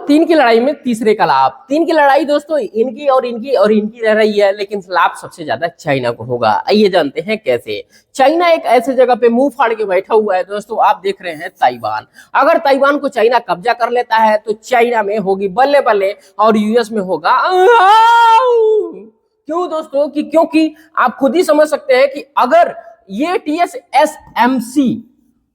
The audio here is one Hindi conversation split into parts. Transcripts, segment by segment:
तीन की लड़ाई में तीसरे का लाभ। तीन की लड़ाई दोस्तों इनकी और इनकी और इनकी रह रही है, लेकिन लाभ सबसे ज्यादा चाइना को होगा। आइए जानते हैं कैसे। चाइना एक ऐसे जगह पे मुंह फाड़ के बैठा हुआ है दोस्तों, आप देख रहे हैं ताइवान। अगर ताइवान को चाइना कब्जा कर लेता है तो चाइना में होगी बल्ले बल्ले और यूएस में होगा क्यों दोस्तों कि क्योंकि आप खुद ही समझ सकते हैं कि अगर ये TSMC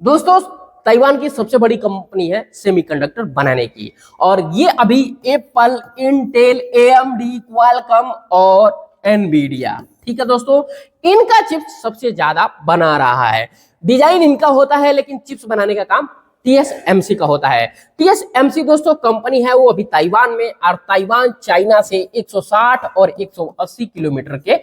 दोस्तों ताइवान की सबसे बड़ी कंपनी है सेमीकंडक्टर बनाने की, और ये अभी एप्पल, इंटेल, AMD, क्वालकॉम और एनवीडिया, ठीक है दोस्तों, इनका चिप्स सबसे ज्यादा बना रहा है। डिजाइन इनका होता है लेकिन चिप्स बनाने का काम TSMC का होता है। TSMC दोस्तों कंपनी है वो अभी ताइवान में, और ताइवान चाइना से 160 और 180 किलोमीटर के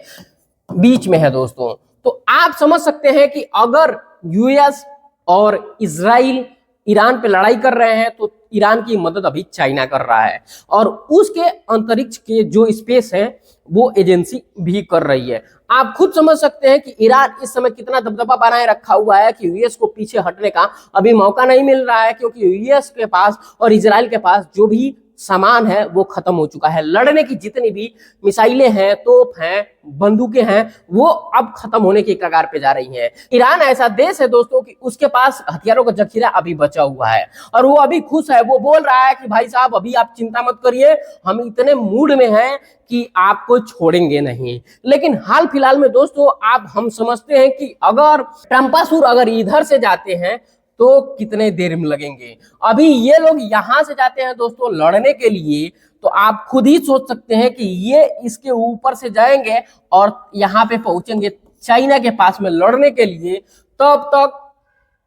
बीच में है दोस्तों। तो आप समझ सकते हैं कि अगर यूएस और इजराइल ईरान पे लड़ाई कर रहे हैं तो ईरान की मदद अभी चाइना कर रहा है, और उसके अंतरिक्ष के जो स्पेस है वो एजेंसी भी कर रही है। आप खुद समझ सकते हैं कि ईरान इस समय कितना दबदबा बनाए रखा हुआ है कि यूएस को पीछे हटने का अभी मौका नहीं मिल रहा है, क्योंकि यूएस के पास और इजराइल के पास जो भी सामान है वो खत्म हो चुका है। लड़ने की जितनी भी मिसाइलें हैं, तोप हैं, बंदूकें हैं, वो अब खत्म होने की कगार पे जा रही हैं। ईरान ऐसा देश है दोस्तों कि उसके पास हथियारों का जखीरा अभी बचा हुआ है, और वो अभी खुश है। वो बोल रहा है कि भाई साहब अभी आप चिंता मत करिए, हम इतने मूड में हैं कि आपको छोड़ेंगे नहीं। लेकिन हाल फिलहाल में दोस्तों हम समझते हैं कि अगर ट्रम्पासुर अगर इधर से जाते हैं तो कितने देर में लगेंगे। अभी ये लोग यहां से जाते हैं दोस्तों लड़ने के लिए, तो आप खुद ही सोच सकते हैं कि ये इसके ऊपर से जाएंगे और यहाँ पे पहुंचेंगे चाइना के पास में लड़ने के लिए, तब तक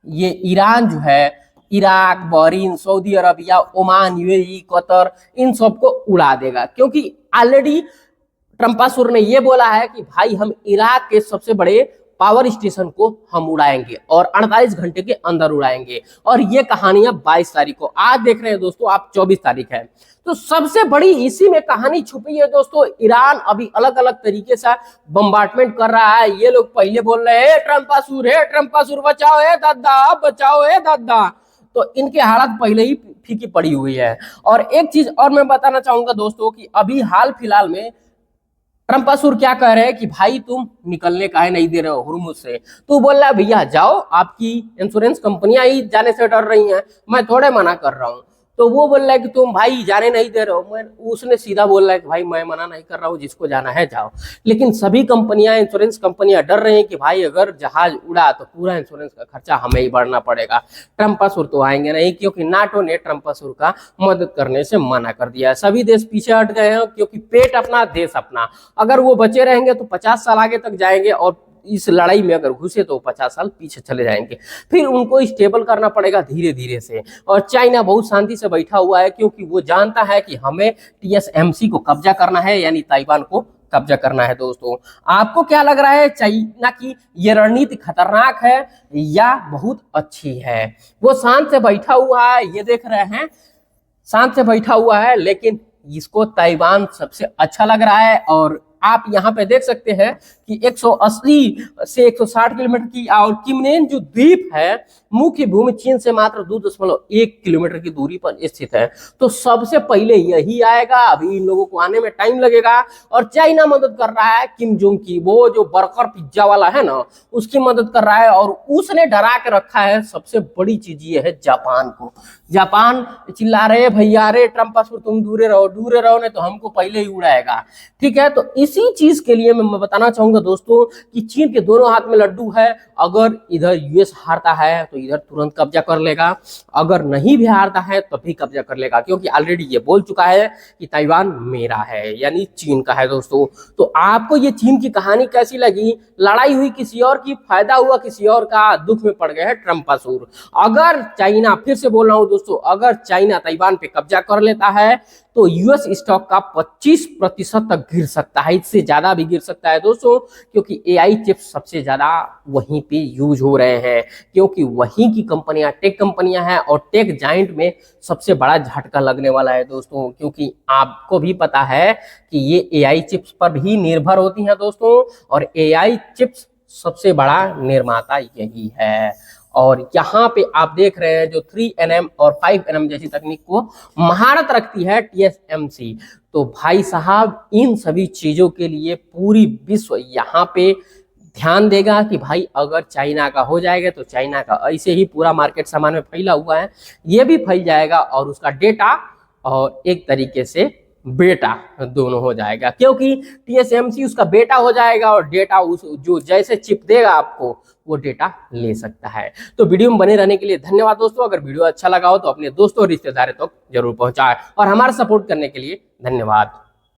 ये ईरान जो है Iraq, Bahrain, Saudi Arabia, Oman, UAE, Qatar, इन सबको उड़ा देगा। क्योंकि ऑलरेडी ट्रम्पासुर ने ये बोला है कि भाई हम इराक के सबसे बड़े पावर स्टेशन को हम उड़ाएंगे और 48 घंटे के अंदर उड़ाएंगे, और ये कहानियां 22 तारीख को। आज देख रहे हैं दोस्तों आप 24 तारीख है, तो सबसे बड़ी इसी में कहानी छुपी है दोस्तों। ईरान अभी अलग अलग तरीके से बम्बार्टमेंट कर रहा है। ये लोग पहले बोल रहे हैं ट्रम्पासुर बचाओ है दादा, बचाओ है दादा, तो इनके हालात पहले ही फीकी पड़ी हुई है। और एक चीज और मैं बताना चाहूंगा दोस्तों कि अभी हाल फिलहाल में ट्रम्पासुर क्या कह रहे हैं कि भाई तुम निकलने काहे नहीं दे रहे हो हुर्मुज से। तो बोल रहा है भैया जाओ, आपकी इंश्योरेंस कंपनियां ही जाने से डर रही हैं, मैं थोड़े मना कर रहा हूँ। तो वो बोल रहा है कि तुम भाई जाने नहीं दे रहे हो। उसने सीधा बोल रहा है कि भाई मैं मना नहीं कर रहा हूँ, जिसको जाना है जाओ। लेकिन सभी कंपनियां, इंश्योरेंस कंपनियां डर रही हैं कि भाई अगर जहाज उड़ा तो पूरा इंश्योरेंस का खर्चा हमें ही भरना पड़ेगा। ट्रम्पासुर तो आएंगे नहीं, क्योंकि नाटो ने ट्रम्पासुर का मदद करने से मना कर दिया है। सभी देश पीछे हट गए हैं, क्योंकि पेट अपना देश अपना। अगर वो बचे रहेंगे तो 50 साल आगे तक जाएंगे, और इस लड़ाई में अगर घुसे तो 50 साल पीछे चले जाएंगे। फिर उनको स्टेबल करना पड़ेगा धीरे धीरे से। और चाइना बहुत शांति से बैठा हुआ है, क्योंकि वो जानता है कि हमें TSMC को कब्जा करना है, यानी ताइवान को कब्जा करना है। दोस्तों आपको क्या लग रहा है, चाइना की ये रणनीति खतरनाक है या बहुत अच्छी है? वो शांत से बैठा हुआ है, ये देख रहे हैं, शांत से बैठा हुआ है, लेकिन इसको ताइवान सबसे अच्छा लग रहा है। और आप यहाँ पे देख सकते हैं कि 180 से 160 किलोमीटर की, और किमनेन जो द्वीप है मुख्य भूमि चीन से मात्र 2.1 किलोमीटर की दूरी पर स्थित है। तो सबसे पहले यही आएगा, अभी इन लोगों को आने में टाइम लगेगा। और चाइना मदद कर रहा है किम जोंग की, वो जो बर्गर पिज्जा वाला है ना, उसकी मदद कर रहा है। और उसने डरा के रखा है, सबसे बड़ी चीज ये है जापान को। जापान चिल्ला रहे भैया रे ट्रम्पासुर तुम दूरे रहो नहीं तो हमको पहले ही उड़ाएगा, ठीक है। तो इसी चीज के लिए मैं बताना चाहूंगा दोस्तों कि चीन के दोनों हाथ में लड्डू है। अगर इधर यूएस हारता है तो इधर तुरंत कब्जा कर लेगा, अगर नहीं भी हारता है तो भी कब्जा कर लेगा, क्योंकि ऑलरेडी ये बोल चुका है कि ताइवान मेरा है, यानी चीन का है दोस्तों। तो आपको ये चीन की कहानी कैसी लगी? लड़ाई हुई किसी और की, फायदा हुआ किसी और का, दुख में पड़ गए हैं ट्रम्पासुर। अगर चाइना, फिर से बोल रहा हूं दोस्तों, अगर चाइना ताइवान पे कब्जा कर लेता है तो यूएस स्टॉक का 25% तक गिर सकता है, इससे ज्यादा भी गिर सकता है दोस्तों, क्योंकि एआई चिप्स सबसे ज्यादा वहीं पे यूज हो रहे हैं, क्योंकि वहीं की कंपनियां टेक कंपनियां हैं, और टेक जाइंट में सबसे बड़ा झटका लगने वाला है दोस्तों। क्योंकि आपको भी पता है कि ये एआई चिप्स पर भी निर्भर होती हैं दोस्तों, और एआई चिप्स सबसे बड़ा निर्माता यही है। और यहाँ पे आप देख रहे हैं जो 3nm और 5nm जैसी तकनीक को महारत रखती है TSMC। तो भाई साहब इन सभी चीजों के लिए पूरी विश्व यहाँ पे ध्यान देगा कि भाई अगर चाइना का हो जाएगा तो चाइना का ऐसे ही पूरा मार्केट सामान में फैला हुआ है, ये भी फैल जाएगा और उसका डेटा और एक तरीके से बेटा दोनों हो जाएगा, क्योंकि TSMC उसका बेटा हो जाएगा और डेटा उस जो जैसे चिप देगा आपको वो डेटा ले सकता है। तो वीडियो में बने रहने के लिए धन्यवाद दोस्तों। अगर वीडियो अच्छा लगा हो तो अपने दोस्तों और रिश्तेदारों तक जरूर पहुंचाएं और हमारा सपोर्ट करने के लिए धन्यवाद।